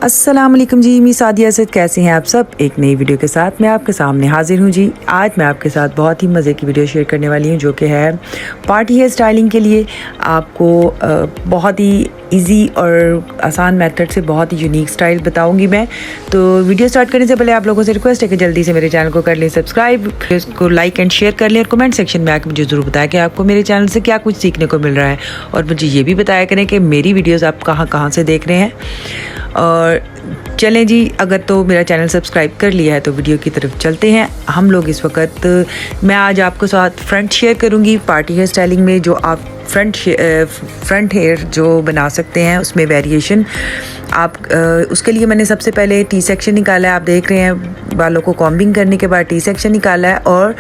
अस्सलाम वालेकुम जी, मैं सादिया असद। कैसे हैं आप सब? एक नई वीडियो के साथ मैं आपके सामने हाजिर हूं जी। आज मैं आपके साथ बहुत ही मज़े की वीडियो शेयर करने वाली हूं, जो कि है पार्टी हेयर स्टाइलिंग के लिए। आपको बहुत ही इजी और आसान मेथड से बहुत ही यूनिक स्टाइल बताऊंगी मैं। तो वीडियो स्टार्ट करने से पहले आप लोगों से रिक्वेस्ट है कि जल्दी से मेरे चैनल को कर लें सब्सक्राइब, इसको लाइक एंड शेयर कर लें, और कमेंट सेक्शन में आकर मुझे ज़रूर बताएं कि आपको मेरे चैनल से क्या कुछ सीखने को मिल रहा है, और मुझे ये भी बताया करें कि मेरी वीडियोज़ आप कहाँ कहाँ से देख रहे हैं। और चलें जी, अगर तो मेरा चैनल सब्सक्राइब कर लिया है तो वीडियो की तरफ चलते हैं हम लोग। इस वक्त मैं आज आपको साथ फ्रंट शेयर करूंगी पार्टी हेयर स्टाइलिंग में, जो आप फ्रंट हेयर जो बना सकते हैं उसमें वेरिएशन आप उसके लिए मैंने सबसे पहले टी सेक्शन निकाला है। आप देख रहे हैं बालों को कॉम्बिंग करने के बाद टी सेक्शन निकाला है, और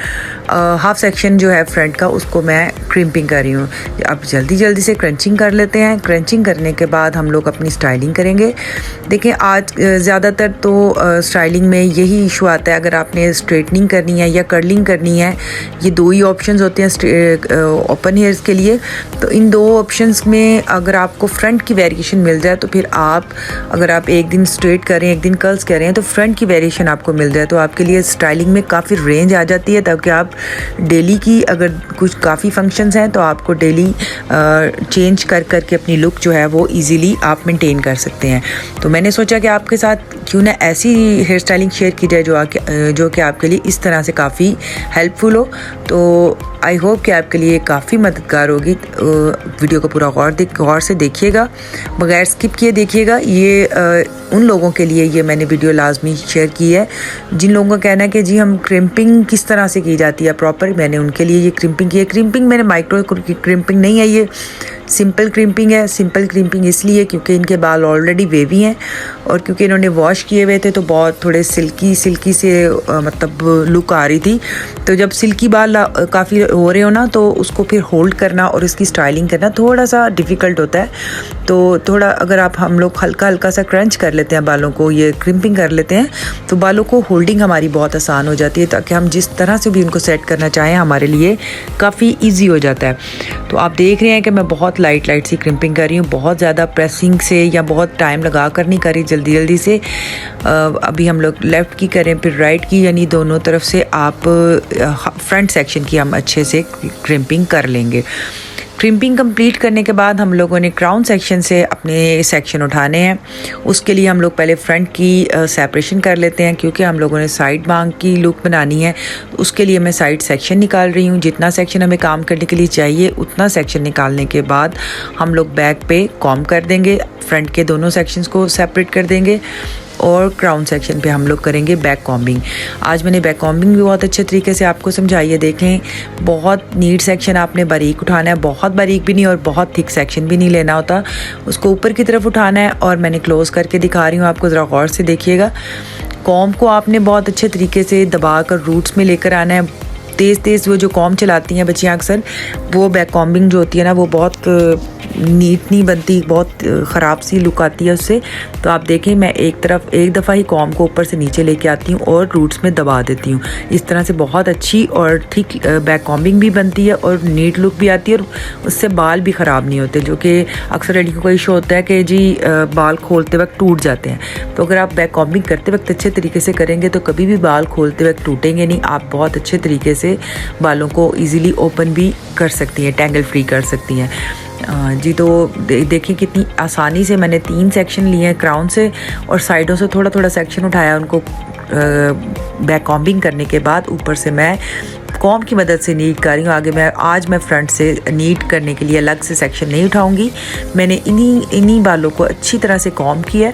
हाफ सेक्शन जो है फ्रंट का उसको मैं क्रिम्पिंग कर रही हूँ। अब जल्दी से क्रंचिंग कर लेते हैं। क्रंचिंग करने के बाद हम लोग अपनी स्टाइलिंग करेंगे। देखें, आज ज़्यादातर तो स्टाइलिंग में यही इशू आता है। अगर आपने स्ट्रेटनिंग करनी है या कर्लिंग करनी है, ये दो ही ऑप्शंस होते हैं ओपन हेयर्स के लिए। तो इन दो ऑप्शंस में अगर आपको फ्रंट की वेरिएशन मिल जाए तो फिर अगर आप एक दिन स्ट्रेट करें, एक दिन कर्ल्स करें, तो फ्रंट की वेरिएशन आपको मिल जाए तो आपके लिए स्टाइलिंग में काफ़ी रेंज आ जाती है। ताकि आप डेली की अगर कुछ काफ़ी फंक्शंस हैं तो आपको डेली चेंज करके अपनी लुक जो है वो इजीली आप मेंटेन कर सकते हैं। तो मैंने सोचा कि आपके साथ क्यों ना ऐसी हेयर स्टाइलिंग शेयर की जाए जो कि आपके लिए इस तरह से काफ़ी हेल्पफुल हो। तो आई होप कि आपके लिए काफ़ी मददगार होगी। वीडियो को पूरा गौर से देखिएगा, बगैर स्किप किए देखिएगा। ये उन लोगों के लिए ये मैंने वीडियो लाजमी शेयर की है जिन लोगों का कहना है कि जी हम क्रिम्पिंग किस तरह से की जाती है प्रॉपर। मैंने उनके लिए ये क्रिम्पिंग की है। क्रिम्पिंग मैंने माइक्रो क्रिम्पिंग नहीं है, ये सिंपल क्रिम्पिंग है। सिंपल क्रिम्पिंग इसलिए क्योंकि इनके बाल ऑलरेडी वेवी हैं, और क्योंकि इन्होंने वॉश किए हुए थे तो बहुत थोड़े सिल्की से मतलब लुक आ रही थी। तो जब सिल्की बाल काफ़ी हो रहे हो ना, तो उसको फिर होल्ड करना और इसकी स्टाइलिंग करना थोड़ा सा डिफ़िकल्ट होता है। तो थोड़ा अगर हम लोग हल्का सा क्रंच कर लेते हैं बालों को, ये क्रिम्पिंग कर लेते हैं, तो बालों को होल्डिंग हमारी बहुत आसान हो जाती है। ताकि हम जिस तरह से भी उनको सेट करना चाहें हमारे लिए काफ़ी ईजी हो जाता है। तो आप देख रहे हैं कि मैं बहुत लाइट सी क्रिम्पिंग कर रही हूँ, बहुत ज़्यादा प्रेसिंग से या बहुत टाइम लगा कर नहीं कर रही, जल्दी से। अभी हम लोग लेफ़्ट की करें फिर राइट की, यानी दोनों तरफ से आप फ्रंट सेक्शन की हम अच्छे से क्रिम्पिंग कर लेंगे। क्रिम्पिंग कंप्लीट करने के बाद हम लोगों ने क्राउन सेक्शन से अपने सेक्शन उठाने हैं। उसके लिए हम लोग पहले फ्रंट की सेपरेशन कर लेते हैं, क्योंकि हम लोगों ने साइड बांग की लुक बनानी है। उसके लिए मैं साइड सेक्शन निकाल रही हूँ। जितना सेक्शन हमें काम करने के लिए चाहिए उतना सेक्शन निकालने के बाद हम लोग बैक पे कॉम कर देंगे, फ्रंट के दोनों सेक्शंस को सेपरेट कर देंगे, और क्राउन सेक्शन पे हम लोग करेंगे बैक कॉम्बिंग। आज मैंने बैक कॉम्बिंग भी बहुत अच्छे तरीके से आपको समझाई है। देखें, बहुत नीट सेक्शन आपने बारीक उठाना है, बहुत बारीक भी नहीं और बहुत थिक सेक्शन भी नहीं लेना होता। उसको ऊपर की तरफ उठाना है, और मैंने क्लोज करके दिखा रही हूँ आपको, ज़रा गौर से देखिएगा। कॉम को आपने बहुत अच्छे तरीके से दबा कर रूट्स में लेकर आना है। तेज़ वो जो कॉम चलाती हैं बच्चियाँ अक्सर, वो बैक कॉम्बिंग जो होती है ना, वो बहुत नीट नहीं बनती, बहुत ख़राब सी लुक आती है उससे। तो आप देखें, मैं एक दफ़ा ही कॉम को ऊपर से नीचे लेके आती हूँ और रूट्स में दबा देती हूँ। इस तरह से बहुत अच्छी और ठीक बैक कॉम्बिंग भी बनती है और नीट लुक भी आती है, और उससे बाल भी ख़राब नहीं होते, जो कि अक्सर लड़कियों का इशू होता है कि जी बाल खोलते वक्त टूट जाते हैं। तो अगर आप बैक कॉम्बिंग करते वक्त अच्छे तरीके से करेंगे तो कभी भी बाल खोलते वक्त टूटेंगे नहीं। आप बहुत अच्छे तरीके से बालों को ईज़िली ओपन भी कर सकती हैं, टैंगल फ्री कर सकती हैं जी। तो देखिए कितनी आसानी से मैंने 3 सेक्शन लिए हैं क्राउन से, और साइडों से थोड़ा सेक्शन उठाया। उनको बैक कॉम्बिंग करने के बाद ऊपर से मैं कॉम की मदद से नीट कर रही हूँ। आज मैं फ्रंट से नीट करने के लिए अलग से सेक्शन नहीं उठाऊँगी। मैंने इन्हीं बालों को अच्छी तरह से कॉम किया,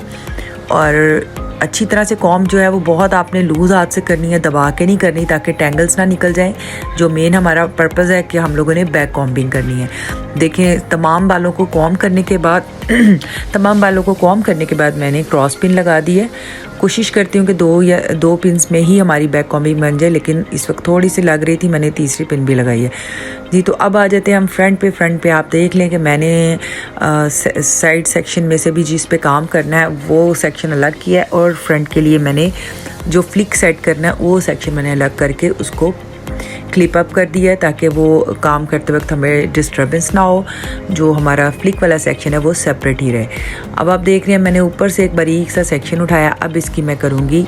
और अच्छी तरह से कॉम जो है वो बहुत आपने लूज़ हाथ से करनी है, दबा के नहीं करनी, ताकि टैंगल्स ना निकल जाएं। जो मेन हमारा पर्पज़ है कि हम लोगों ने बैक कॉम्बिंग करनी है। देखें, तमाम बालों को कॉम करने के बाद मैंने क्रॉस पिन लगा दी है। कोशिश करती हूँ कि दो पिन्स में ही हमारी बैक कॉम्बिंग बन जाए, लेकिन इस वक्त थोड़ी सी लग रही थी, मैंने तीसरी पिन भी लगाई है जी। तो अब आ जाते हैं हम फ्रंट पे आप देख लें कि मैंने साइड सेक्शन में से भी जिस पे काम करना है वो सेक्शन अलग किया है, और फ्रंट के लिए मैंने जो फ्लिक सेट करना है वो सेक्शन मैंने अलग करके उसको क्लिप अप कर दिया है ताकि वो काम करते वक्त हमें डिस्टर्बेंस ना हो, जो हमारा फ्लिक वाला सेक्शन है वो सेपरेट ही रहे। अब आप देख रहे हैं मैंने ऊपर से एक बारीक सा सेक्शन उठाया। अब इसकी मैं करूँगी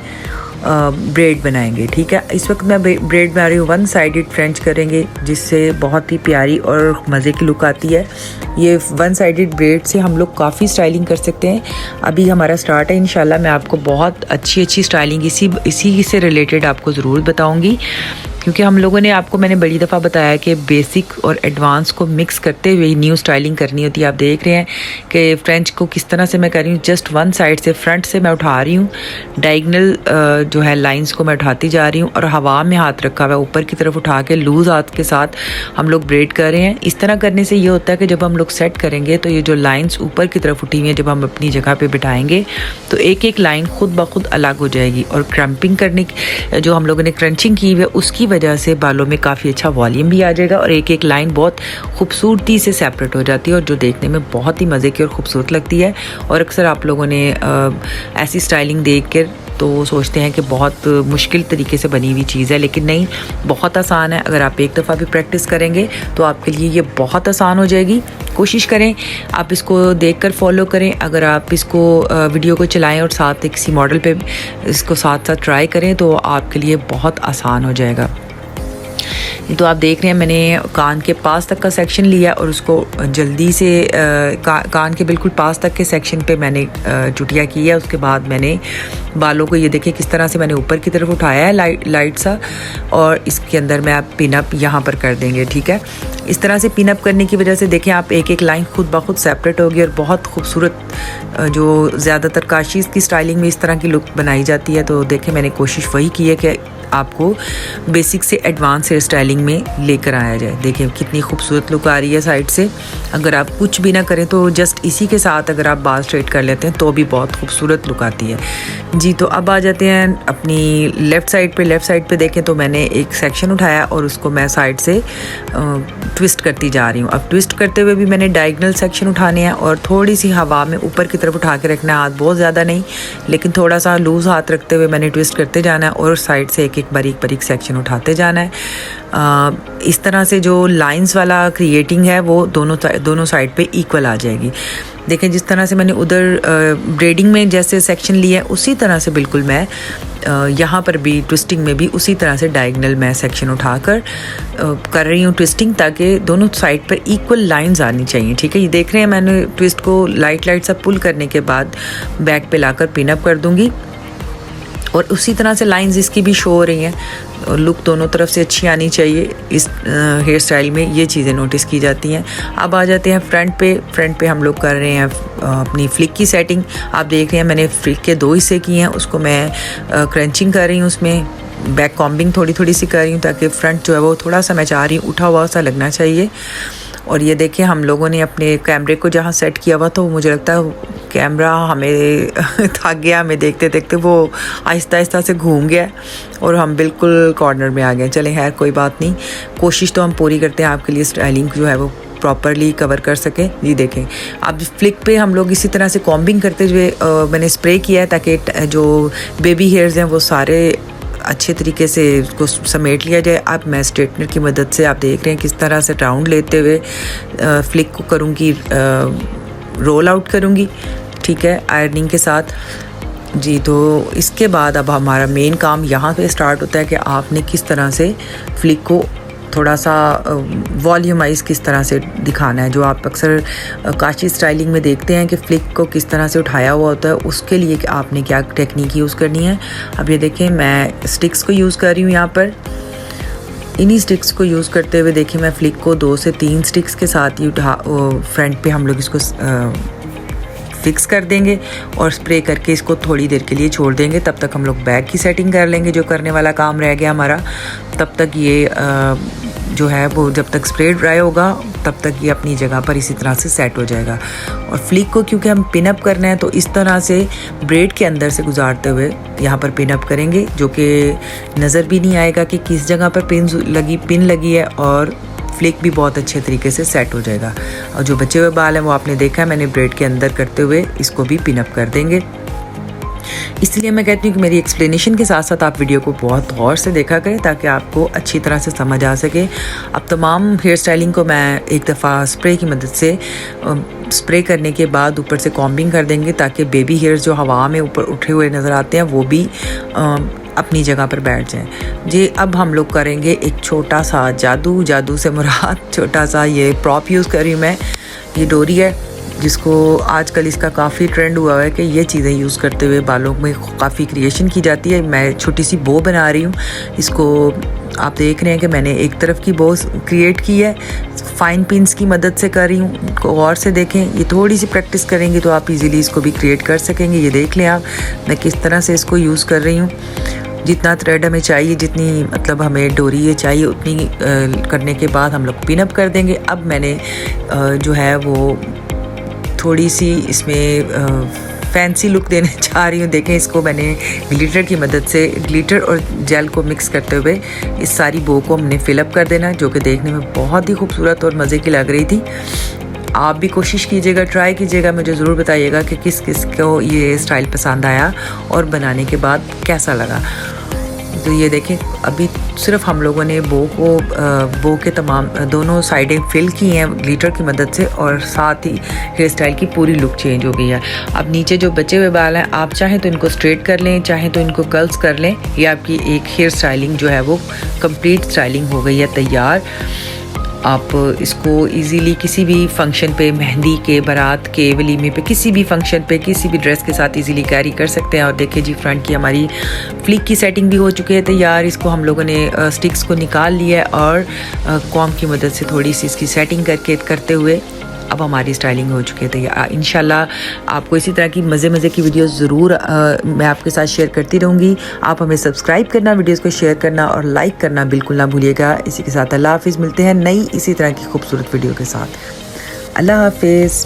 ब्रेड बनाएंगे, ठीक है। इस वक्त मैं ब्रेड बना रही हूँ, वन साइडेड फ्रेंच करेंगे जिससे बहुत ही प्यारी और मज़े की लुक आती है। ये वन साइडेड ब्रेड से हम लोग काफ़ी स्टाइलिंग कर सकते हैं। अभी हमारा स्टार्ट है, इंशाल्लाह मैं आपको बहुत अच्छी स्टाइलिंग इसी से रिलेटेड आपको ज़रूर बताऊँगी, क्योंकि हम लोगों ने आपको मैंने बड़ी दफ़ा बताया कि बेसिक और एडवांस को मिक्स करते हुए न्यू स्टाइलिंग करनी होती है। आप देख रहे हैं कि फ्रेंच को किस तरह से मैं कर रही हूँ, जस्ट वन साइड से फ्रंट से मैं उठा रही हूँ, डायगनल जो है लाइंस को मैं उठाती जा रही हूँ और हवा में हाथ रखा हुआ ऊपर की तरफ उठा के लूज़ हाथ के साथ हम लोग ब्रेड कर रहे हैं। इस तरह करने से ये होता है कि जब हम लोग सेट करेंगे तो ये जो लाइन्स ऊपर की तरफ उठी हुई हैं, जब हम अपनी जगह पर बिठाएंगे तो एक एक लाइन खुद ब खुद अलग हो जाएगी। और क्रैम्पिंग करने जो हम लोगों ने क्रंचिंग की हुई है उसकी वजह से बालों में काफ़ी अच्छा वॉल्यूम भी आ जाएगा और एक एक लाइन बहुत खूबसूरती से सेपरेट हो जाती है और जो देखने में बहुत ही मज़े की और ख़ूबसूरत लगती है। और अक्सर आप लोगों ने ऐसी स्टाइलिंग देख कर तो सोचते हैं कि बहुत मुश्किल तरीके से बनी हुई चीज़ है, लेकिन नहीं, बहुत आसान है। अगर आप एक दफ़ा भी प्रैक्टिस करेंगे तो आपके लिए ये बहुत आसान हो जाएगी। कोशिश करें आप इसको देखकर फॉलो करें। अगर आप इसको वीडियो को चलाएं और साथ किसी मॉडल पे इसको साथ साथ ट्राई करें तो आपके लिए बहुत आसान हो जाएगा। तो आप देख रहे हैं मैंने कान के पास तक का सेक्शन लिया और उसको जल्दी से कान के बिल्कुल पास तक के सेक्शन पे मैंने चुटिया की है। उसके बाद मैंने बालों को ये देखिए किस तरह से मैंने ऊपर की तरफ उठाया है लाइट सा, और इसके अंदर मैं आप पिन अप यहाँ पर कर देंगे, ठीक है। इस तरह से पिन अप करने की वजह से देखें आप एक एक लाइन खुद ब खुद सेपरेट होगी और बहुत खूबसूरत, जो ज़्यादातर काशीज़ की स्टाइलिंग में इस तरह की लुक बनाई जाती है। तो देखें मैंने कोशिश वही की है कि आपको बेसिक से एडवांस हेयर स्टाइलिंग में लेकर आया जाए। देखिए कितनी खूबसूरत लुक आ रही है साइड से। अगर आप कुछ भी ना करें तो जस्ट इसी के साथ अगर आप बाल स्ट्रेट कर लेते हैं तो भी बहुत खूबसूरत लुक आती है जी। तो अब आ जाते हैं अपनी लेफ़्ट साइड पे देखें तो मैंने एक सेक्शन उठाया और उसको मैं साइड से ट्विस्ट करती जा रही हूँ। अब ट्विस्ट करते हुए भी मैंने डायगनल सेक्शन उठाने हैं और थोड़ी सी हवा में ऊपर की तरफ उठा के रखना है, हाथ बहुत ज़्यादा नहीं लेकिन थोड़ा सा लूज़ हाथ रखते हुए मैंने ट्विस्ट करते जाना है और साइड से एक बारीक सेक्शन उठाते जाना है। इस तरह से जो लाइंस वाला क्रिएटिंग है वो दोनों साइड पे इक्वल आ जाएगी। देखें जिस तरह से मैंने उधर ब्रेडिंग में जैसे सेक्शन लिए उसी तरह से बिल्कुल मैं यहाँ पर भी ट्विस्टिंग में भी उसी तरह से डायगनल मैं सेक्शन उठाकर कर रही हूँ ट्विस्टिंग, ताकि दोनों साइड पर इक्वल लाइंस आनी चाहिए, ठीक है। ये देख रहे हैं मैंने ट्विस्ट को लाइट सा पुल करने के बाद बैक पे लाकर पिन अप कर दूँगी और उसी तरह से लाइंस इसकी भी शो हो रही हैं और लुक दोनों तरफ से अच्छी आनी चाहिए। इस हेयर स्टाइल में ये चीज़ें नोटिस की जाती हैं। अब आ जाते हैं फ्रंट पे हम लोग कर रहे हैं अपनी फ्लिक की सेटिंग। आप देख रहे हैं मैंने फ्लिक के 2 हिस्से किए हैं, उसको मैं क्रंचिंग कर रही हूँ, उसमें बैक कॉम्बिंग थोड़ी सी कर रही हूँ ताकि फ्रंट जो है वो थोड़ा सा मैं चाह रही हूँ उठा हुआ सा लगना चाहिए। और ये देखिए हम लोगों ने अपने कैमरे को जहाँ सेट किया हुआ तो मुझे लगता है कैमरा हमें थक गया, हमें देखते देखते वो आहिस्ता से घूम गया और हम बिल्कुल कॉर्नर में आ गए। चले खैर कोई बात नहीं, कोशिश तो हम पूरी करते हैं आपके लिए स्टाइलिंग जो है वो प्रॉपरली कवर कर सकें। ये देखें अब फ्लिक पे हम लोग इसी तरह से कॉम्बिंग करते हुए मैंने स्प्रे किया है ताकि जो बेबी हेयर्स हैं वो सारे अच्छे तरीके से उसको समेट लिया जाए। अब मैं स्ट्रेटनर की मदद से आप देख रहे हैं किस तरह से राउंड लेते हुए फ्लिक को करूँगी, रोल आउट करूँगी, ठीक है, आयरनिंग के साथ जी। तो इसके बाद अब हमारा मेन काम यहाँ पे स्टार्ट होता है कि आपने किस तरह से फ्लिक को थोड़ा सा वॉल्यूमाइज किस तरह से दिखाना है। जो आप अक्सर काशी स्टाइलिंग में देखते हैं कि फ्लिक को किस तरह से उठाया हुआ होता है, उसके लिए कि आपने क्या टेक्निक यूज़ करनी है। अब ये देखें मैं स्टिक्स को यूज़ कर रही हूँ यहाँ पर। इन्हीं स्टिक्स को यूज़ करते हुए देखिए मैं फ्लिक को 2 से 3 स्टिक्स के साथ ही फ्रंट पे हम लोग इसको फिक्स कर देंगे और स्प्रे करके इसको थोड़ी देर के लिए छोड़ देंगे। तब तक हम लोग बैक की सेटिंग कर लेंगे, जो करने वाला काम रह गया हमारा। तब तक ये जो है वो जब तक स्प्रे ड्राई होगा तब तक ये अपनी जगह पर इसी तरह से सेट हो जाएगा। और फ्लिक को क्योंकि हम पिन अप करना है तो इस तरह से ब्रेड के अंदर से गुजारते हुए यहाँ पर पिन अप करेंगे, जो कि नज़र भी नहीं आएगा कि किस जगह पर पिन लगी है और फ्लिक भी बहुत अच्छे तरीके से सेट हो जाएगा। और जो बचे हुए बाल हैं वो आपने देखा है मैंने ब्रेड के अंदर करते हुए इसको भी पिन अप कर देंगे। इसलिए मैं कहती हूँ कि मेरी एक्सप्लेनेशन के साथ साथ आप वीडियो को बहुत गौर से देखा करें ताकि आपको अच्छी तरह से समझ आ सके। अब तमाम हेयर स्टाइलिंग को मैं एक दफ़ा स्प्रे की मदद से स्प्रे करने के बाद ऊपर से कॉम्बिंग कर देंगे ताकि बेबी हेयर्स जो हवा में ऊपर उठे हुए नज़र आते हैं वो भी अपनी जगह पर बैठ जाएं। जी अब हम लोग करेंगे एक छोटा सा जादू से मुराद छोटा सा ये प्रॉप यूज़ कर रही हूँ मैं। ये डोरी है जिसको आजकल इसका काफ़ी ट्रेंड हुआ है कि ये चीज़ें यूज़ करते हुए बालों में काफ़ी क्रिएशन की जाती है। मैं छोटी सी बो बना रही हूँ। इसको आप देख रहे हैं कि मैंने एक तरफ की बो क्रिएट की है, फाइन पिन्स की मदद से कर रही हूँ। गौर से देखें, ये थोड़ी सी प्रैक्टिस करेंगे तो आप इजीली इसको भी क्रिएट कर सकेंगे। ये देख लें आप मैं किस तरह से इसको यूज़ कर रही हूँ। जितना थ्रेड हमें चाहिए, जितनी मतलब हमें डोरी ये चाहिए उतनी करने के बाद हम लोग पिन अप कर देंगे। अब मैंने जो है वो थोड़ी सी इसमें फैंसी लुक देने चाह रही हूँ। देखें इसको मैंने ग्लिटर की मदद से ग्लिटर और जेल को मिक्स करते हुए इस सारी बो को हमने फिलअप कर देना, जो कि देखने में बहुत ही खूबसूरत और मज़े की लग रही थी। आप भी कोशिश कीजिएगा, ट्राई कीजिएगा, मुझे ज़रूर बताइएगा कि किस किस को ये स्टाइल पसंद आया और बनाने के बाद कैसा लगा। तो ये देखें अभी सिर्फ हम लोगों ने बो के तमाम दोनों साइडें फिल की हैं ग्लिटर की मदद से और साथ ही हेयर स्टाइल की पूरी लुक चेंज हो गई है। अब नीचे जो बचे हुए बाल हैं आप चाहें तो इनको स्ट्रेट कर लें, चाहें तो इनको कर्ल्स कर लें। ये आपकी एक हेयर स्टाइलिंग जो है वो कंप्लीट स्टाइलिंग हो गई है तैयार। आप इसको इजीली किसी भी फंक्शन पे, मेहंदी के, बारात के, वलीमे पे, किसी भी फंक्शन पे किसी भी ड्रेस के साथ इजीली कैरी कर सकते हैं। और देखिए जी फ्रंट की हमारी फ्लिक की सेटिंग भी हो चुकी है तैयार। इसको हम लोगों ने स्टिक्स को निकाल लिया है और कॉम की मदद से थोड़ी सी इसकी सेटिंग करते हुए अब हमारी स्टाइलिंग हो चुकी है तैयार। इंशाल्लाह आपको इसी तरह की मज़े की वीडियोस ज़रूर मैं आपके साथ शेयर करती रहूँगी। आप हमें सब्सक्राइब करना, वीडियोस को शेयर करना और लाइक करना बिल्कुल ना भूलिएगा। इसी के साथ अल्लाह हाफिज़। मिलते हैं नई इसी तरह की खूबसूरत वीडियो के साथ। अल्लाह हाफिज़।